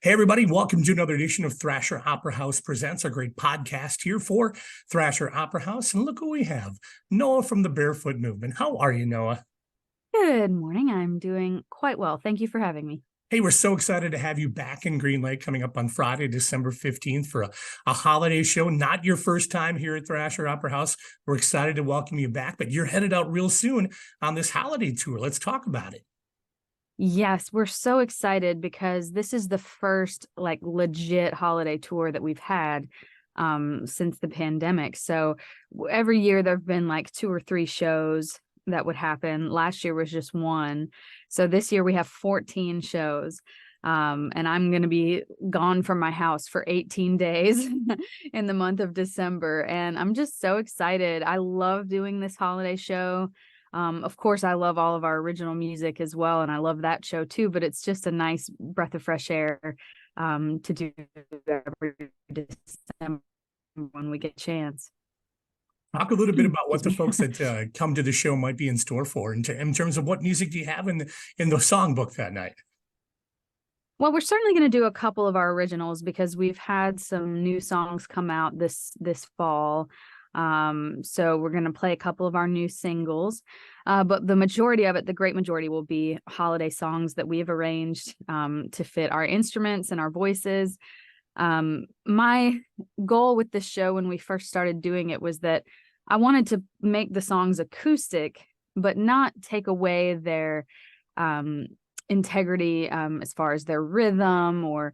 Hey, everybody, welcome to another edition of Thrasher Opera House Presents, our great podcast here for Thrasher Opera House. And look who we have, Noah from the Barefoot Movement. How are you, Noah? Good morning. I'm doing quite well. Thank you for having me. Hey, we're so excited to have you back in Green Lake coming up on Friday, December 15th for a holiday show. Not your first time here at Thrasher Opera House. We're excited to welcome you back, but you're headed out real soon on this holiday tour. Let's talk about it. Yes, we're so excited because this is the first legit holiday tour that we've had since the pandemic. So every year there've been like 2 or 3 shows that would happen. Last year was just one. So this year we have 14 shows. And I'm going to be gone from my house for 18 days in the month of December. And I'm just so excited. I love doing this holiday show. Of course, I love all of our original music as well, and I love that show too, but it's just a nice breath of fresh air to do every December when we get a chance. Talk a little bit about what the Excuse me. folks that come to the show might be in store for in terms of what music do you have in the songbook that night? Well, we're certainly going to do a couple of our originals because we've had some new songs come out this fall. So we're going to play a couple of our new singles, but the majority of it, the great majority, will be holiday songs that we have arranged to fit our instruments and our voices. My goal with this show when we first started doing it was that I wanted to make the songs acoustic, but not take away their integrity as far as their rhythm or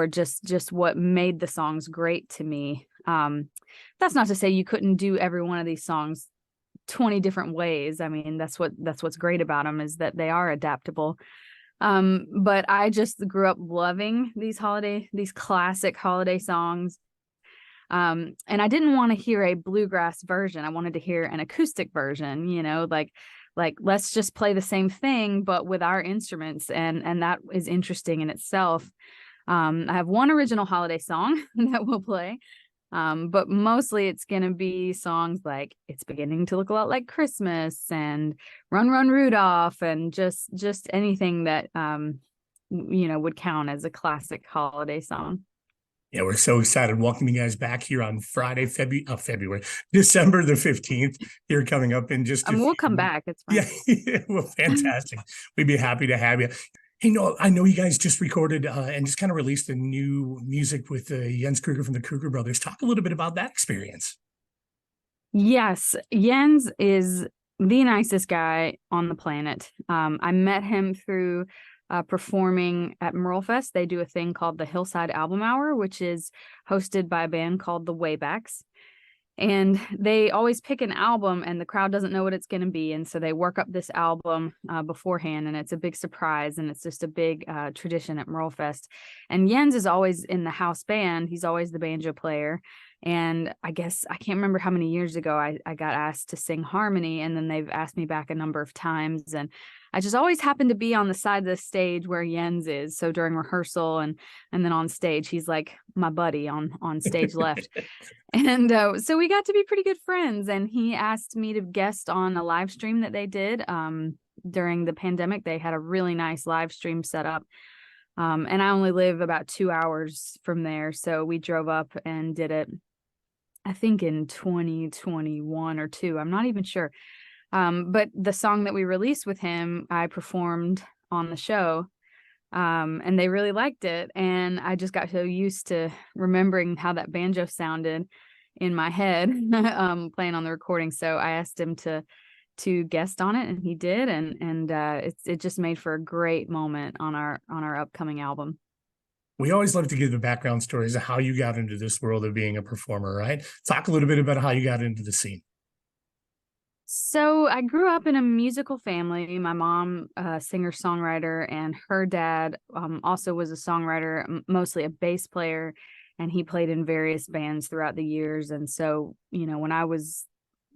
just what made the songs great to me. That's not to say you couldn't do every one of these songs 20 different ways. I mean, that's what's great about them, is that they are adaptable. But I just grew up loving these classic holiday songs. And I didn't want to hear a bluegrass version. I wanted to hear an acoustic version, like let's just play the same thing, but with our instruments. And that is interesting in itself. I have one original holiday song that we'll play. But mostly it's going to be songs like It's Beginning to Look a Lot Like Christmas and Run, Run, Rudolph, and just anything that, would count as a classic holiday song. Yeah, we're so excited welcoming you guys back here on Friday, December the 15th, here coming up in just a few We'll come weeks. back. It's fine. Yeah, well, fantastic. We'd be happy to have you. Hey, no, I know you guys just recorded and just kind of released the new music with Jens Kruger from the Kruger Brothers. Talk a little bit about that experience. Yes, Jens is the nicest guy on the planet. I met him through performing at Merlefest. They do a thing called the Hillside Album Hour, which is hosted by a band called the Waybacks. And they always pick an album and the crowd doesn't know what it's going to be. And so they work up this album beforehand, and it's a big surprise. And it's just a big tradition at Merlefest. And Jens is always in the house band. He's always the banjo player. And I guess I can't remember how many years ago I got asked to sing harmony. And then they've asked me back a number of times. And I just always happen to be on the side of the stage where Jens is. So during rehearsal and then on stage, he's like my buddy on stage left. And so we got to be pretty good friends. And he asked me to guest on a live stream that they did during the pandemic. They had a really nice live stream set up. And I only live about 2 hours from there. So we drove up and did it, I think in 2021 or 2. I'm not even sure. But the song that we released with him, I performed on the show. And they really liked it. And I just got so used to remembering how that banjo sounded in my head, playing on the recording. So I asked him to guest on it, and he did. And it just made for a great moment on our upcoming album. We always love to give the background stories of how you got into this world of being a performer, right? Talk a little bit about how you got into the scene. So I grew up in a musical family. My mom, a singer-songwriter, and her dad also was a songwriter, mostly a bass player, and he played in various bands throughout the years. And so, when I was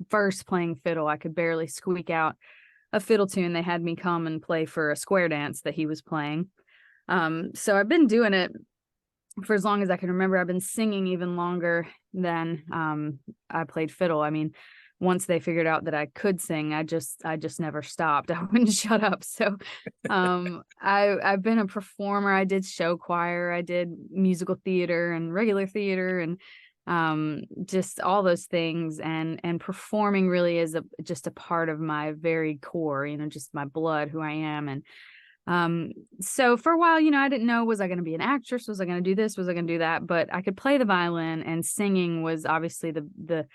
first playing fiddle, I could barely squeak out a fiddle tune. They had me come and play for a square dance that he was playing. So I've been doing it for as long as I can remember. I've been singing even longer than I played fiddle. I mean, once they figured out that I could sing, I just never stopped. I wouldn't shut up. So I've been a performer. I did show choir, I did musical theater and regular theater, and just all those things, and performing really is just a part of my very core, just my blood, who I am. And so for a while, I didn't know, was I going to be an actress? Was I going to do this? Was I going to do that? But I could play the violin, and singing was obviously the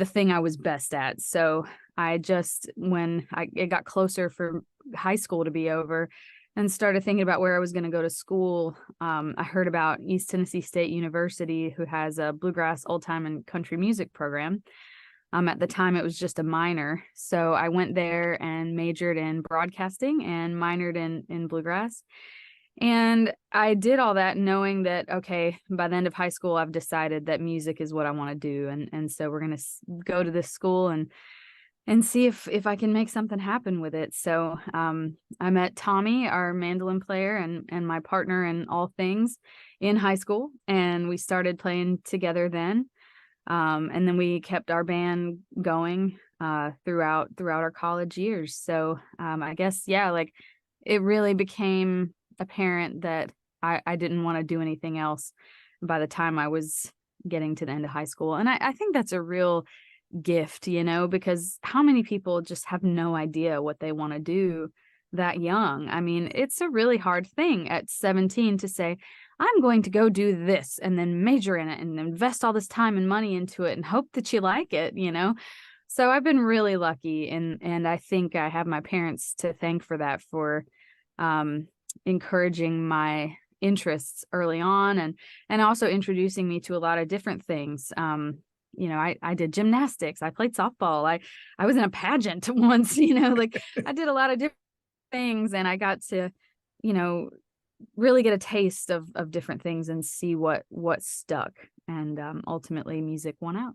thing I was best at. So I just, when it got closer for high school to be over and started thinking about where I was going to go to school, I heard about East Tennessee State University, who has a bluegrass, old time, and country music program. At the time, it was just a minor. So I went there and majored in broadcasting and minored in bluegrass. And I did all that knowing that, okay, by the end of high school, I've decided that music is what I want to do. And so we're going to go to this school and see if I can make something happen with it. So I met Tommy, our mandolin player, and my partner in all things, in high school. And we started playing together then. And then we kept our band going throughout our college years. So I guess, yeah, like it really became apparent that I didn't want to do anything else by the time I was getting to the end of high school. And I think that's a real gift, because how many people just have no idea what they want to do that young? I mean, it's a really hard thing at 17 to say, I'm going to go do this and then major in it and invest all this time and money into it and hope that you like it, So I've been really lucky, and I think I have my parents to thank for that, for encouraging my interests early on, and also introducing me to a lot of different things. I did gymnastics, I played softball, I was in a pageant once, like I did a lot of different things, and I got to, really get a taste of different things and see what stuck. And ultimately music won out.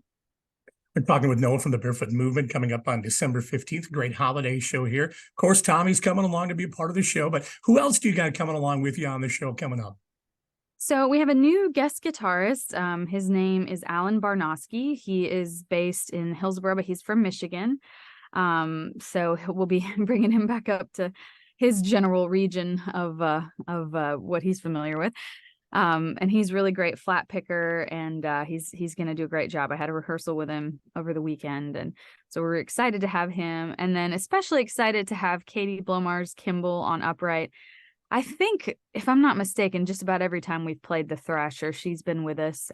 We're talking with Noah from the Barefoot Movement, coming up on December 15th. Great holiday show here. Of course, Tommy's coming along to be a part of the show, but who else do you got coming along with you on the show coming up? So we have a new guest guitarist. His name is Alan Barnosky. He is based in Hillsborough, but he's from Michigan. So we'll be bringing him back up to his general region of what he's familiar with. And he's really great flat picker, and he's going to do a great job. I had a rehearsal with him over the weekend, and so we're excited to have him. And then especially excited to have Katie Blomars Kimball on upright. I think, if I'm not mistaken, just about every time we've played the Thrasher, she's been with us.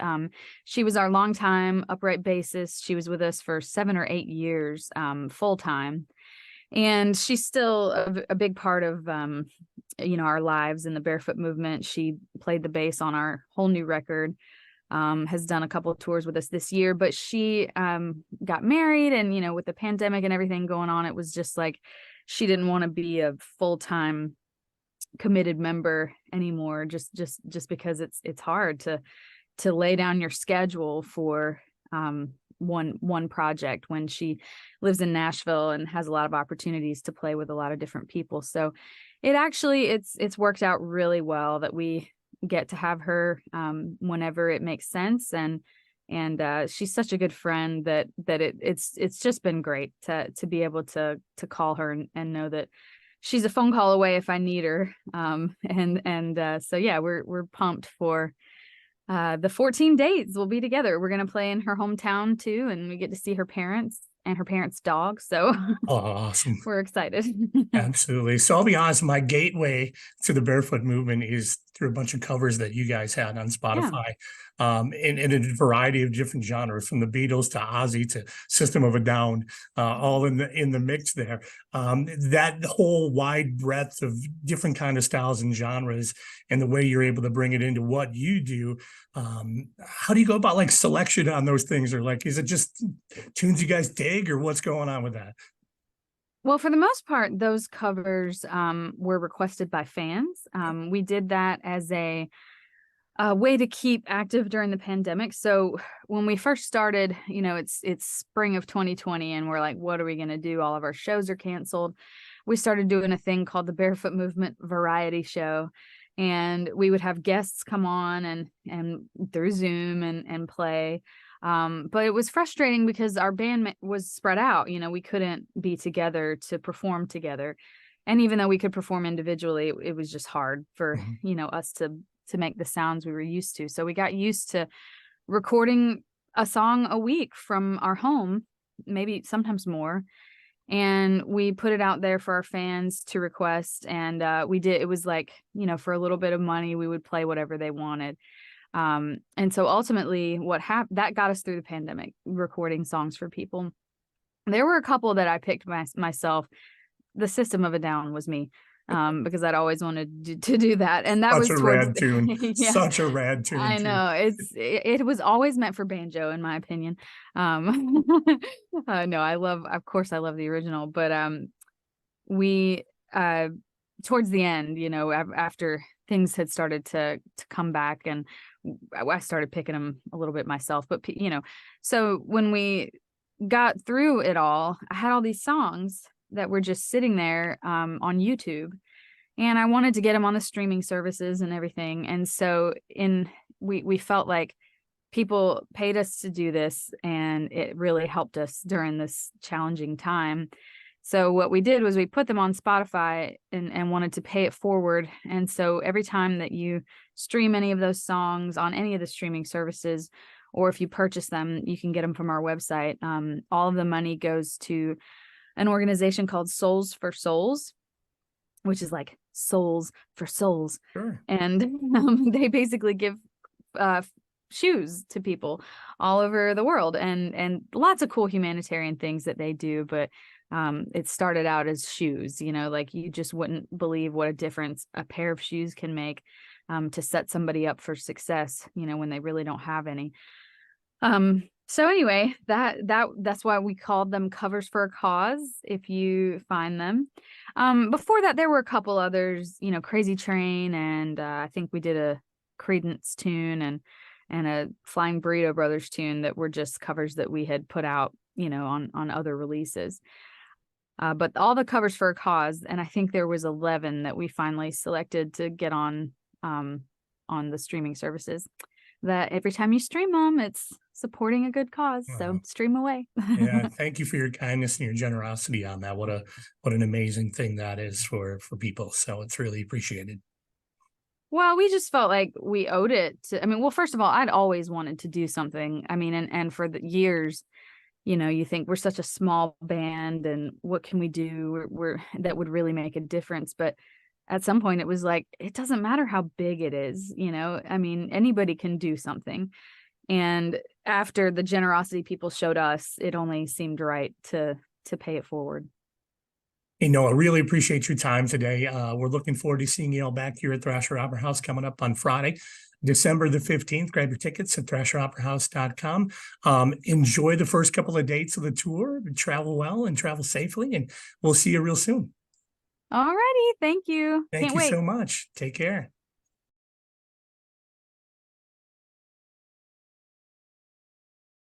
She was our longtime upright bassist. She was with us for 7 or 8 years, full time. And she's still a big part of, our lives in the Barefoot Movement. She played the bass on our whole new record, has done a couple of tours with us this year, but she got married, and, with the pandemic and everything going on, it was just like she didn't want to be a full-time committed member anymore, just because it's hard to lay down your schedule for one project when she lives in Nashville and has a lot of opportunities to play with a lot of different people. So it actually it's worked out really well that we get to have her whenever it makes sense, and she's such a good friend that it's just been great to be able to call her and know that she's a phone call away if I need her. So yeah, we're pumped for the 14 days we'll be together. We're going to play in her hometown too, and we get to see her parents and her parents' dog. So Awesome. we're excited. Absolutely. So I'll be honest, my gateway to the Barefoot Movement is through a bunch of covers that you guys had on Spotify, in a variety of different genres, from the Beatles to Ozzy to System of a Down, all in the mix there. That whole wide breadth of different kind of styles and genres, and the way you're able to bring it into what you do. How do you go about like selection on those things, or like, is it just tunes you guys dig, or what's going on with that? Well, for the most part, those covers were requested by fans. We did that as a way to keep active during the pandemic. So when we first started, it's spring of 2020, and we're like, what are we going to do? All of our shows are canceled. We started doing a thing called the Barefoot Movement Variety Show, and we would have guests come on and through Zoom and play. But it was frustrating because our band was spread out. We couldn't be together to perform together. And even though we could perform individually, it was just hard for, Mhm. us to make the sounds we were used to. So we got used to recording a song a week from our home, maybe sometimes more. And we put it out there for our fans to request. And we did, it was like, for a little bit of money, we would play whatever they wanted. And so ultimately what happened, that got us through the pandemic, recording songs for people. There were a couple that I picked myself. The System of a Down was me, because I'd always wanted to do that. And that Such was a towards, rad tune. yeah, Such a rad tune I too. know it was always meant for banjo, in my opinion. No, of course I love the original, but, we, towards the end, after things had started to come back, and I started picking them a little bit myself, but so when we got through it all, I had all these songs that were just sitting there, on YouTube, and I wanted to get them on the streaming services and everything. And so we felt like people paid us to do this, and it really helped us during this challenging time. So what we did was we put them on Spotify, and wanted to pay it forward. And so every time that you stream any of those songs on any of the streaming services, or if you purchase them, you can get them from our website. All of the money goes to an organization called Souls for Souls, which is like souls for souls. Sure. And they basically give shoes to people all over the world, and lots of cool humanitarian things that they do. But it started out as shoes, like you just wouldn't believe what a difference a pair of shoes can make, to set somebody up for success, when they really don't have any. So anyway, that's why we called them Covers for a Cause, if you find them. Before that, there were a couple others, Crazy Train, and I think we did a Creedence tune, and a Flying Burrito Brothers tune that were just covers that we had put out, on other releases. But all the Covers for a Cause, and I think there was 11 that we finally selected to get on the streaming services. That every time you stream them, it's supporting a good cause. So stream away. Yeah, thank you for your kindness and your generosity on that. What an amazing thing that is for people. So it's really appreciated. Well, we just felt like we owed it to, well, first of all, I'd always wanted to do something. And for the years, you think we're such a small band, and what can we do? We're that would really make a difference. But at some point it was like, it doesn't matter how big it is, anybody can do something. And after the generosity people showed us, it only seemed right to pay it forward. Hey, Noah, I really appreciate your time today. We're looking forward to seeing you all back here at Thrasher Opera House coming up on Friday, December the 15th. Grab your tickets at thrasheroperahouse.com. Enjoy the first couple of dates of the tour, travel well and travel safely, and we'll see you real soon. All righty. Thank you. Thank Can't you wait. so much. Take care.